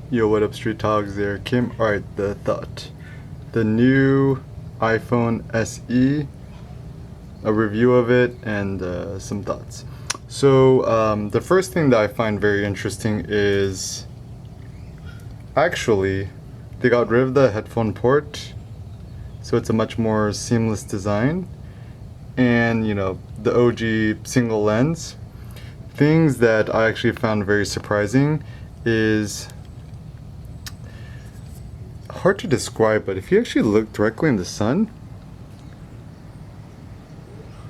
Yo, what up, Street Togs there? Kim. Alright, the thought. The new iPhone SE, a review of it, and some thoughts. So, the first thing that I find very interesting is actually they got rid of the headphone port, so it's a much more seamless design. And, the OG single lens. Things that I actually found very surprising is hard to describe, but if you actually look directly in the sun,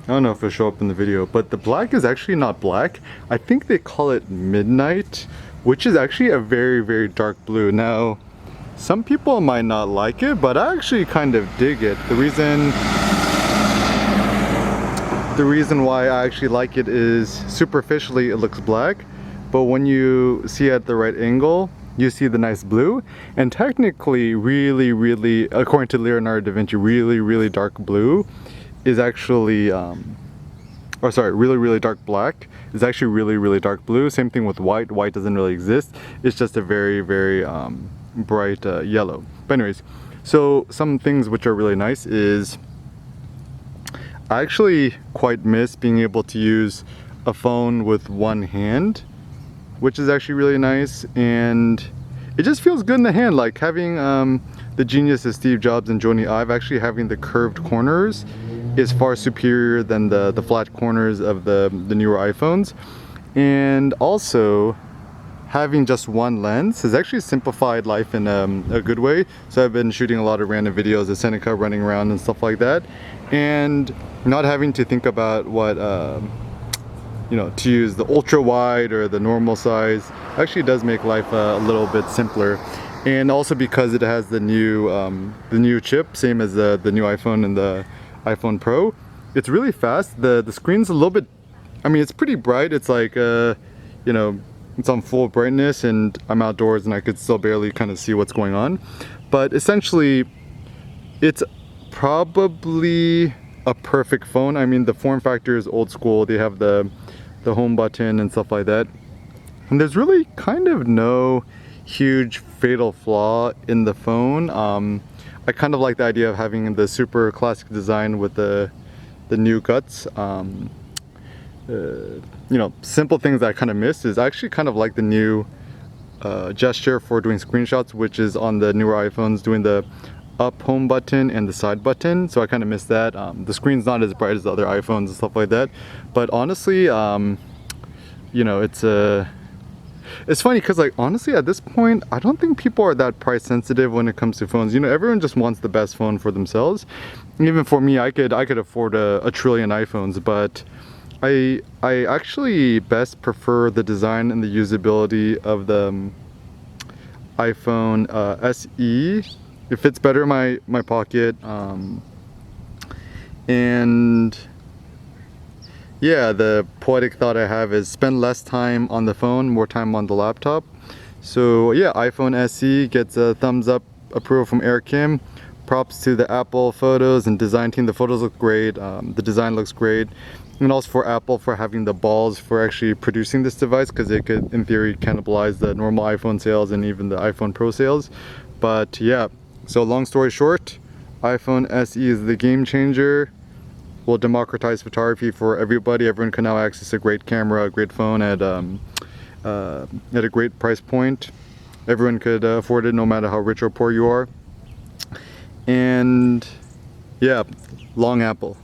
I don't know if it'll show up in the video, but the black is actually not black. I think they call it midnight, which is actually a very, very dark blue. Now, some people might not like it, but I actually kind of dig it. The reason why I actually like it is superficially it looks black, but when you see it at the right angle, you see the nice blue. And technically, really, according to Leonardo da Vinci, really dark blue is actually, really dark black is actually really dark blue. Same thing with white. White doesn't really exist. It's just a very bright yellow. But anyways, so some things which are really nice is I actually quite miss being able to use a phone with one hand, which is actually really nice, and it just feels good in the hand. Like having the genius of Steve Jobs and Jony Ive, actually having the curved corners is far superior than the flat corners of the newer iPhones. And also having just one lens has actually simplified life in a good way. So I've been shooting a lot of random videos of Seneca running around and stuff like that, and not having to think about what to use the ultra wide or the normal size actually does make life a little bit simpler. And also because it has the new chip, same as the new iPhone and the iPhone Pro, it's really fast. The screen's a little bit, I mean, it's pretty bright. It's like it's on full brightness, and I'm outdoors and I could still barely kind of see what's going on. But essentially, it's probably a perfect phone. I mean, the form factor is old school. They have the home button and stuff like that. And there's really kind of no huge fatal flaw in the phone. I kind of like the idea of having the super classic design with the new guts. Simple things that I kind of miss is I actually kind of like the new gesture for doing screenshots, which is on the newer iPhones, doing the up home button and the side button. So I kind of miss that. The screen's not as bright as the other iPhones and stuff like that, but honestly, it's funny because, like, honestly, at this point, I don't think people are that price sensitive when it comes to phones. Everyone just wants the best phone for themselves. Even for me, I could afford a trillion iPhones, but I actually best prefer the design and the usability of the iPhone SE. It fits better in my pocket, and yeah, the poetic thought I have is spend less time on the phone, more time on the laptop. So yeah, iPhone SE gets a thumbs up approval from Eric Kim. Props to the Apple photos and design team. The photos look great, the design looks great. And also for Apple for having the balls for actually producing this device, because it could, in theory, cannibalize the normal iPhone sales and even the iPhone Pro sales. But yeah, so long story short, iPhone SE is the game changer. Will democratize photography for everybody. Everyone can now access a great camera, a great phone at a great price point. Everyone could afford it, no matter how rich or poor you are. And yeah, long Apple.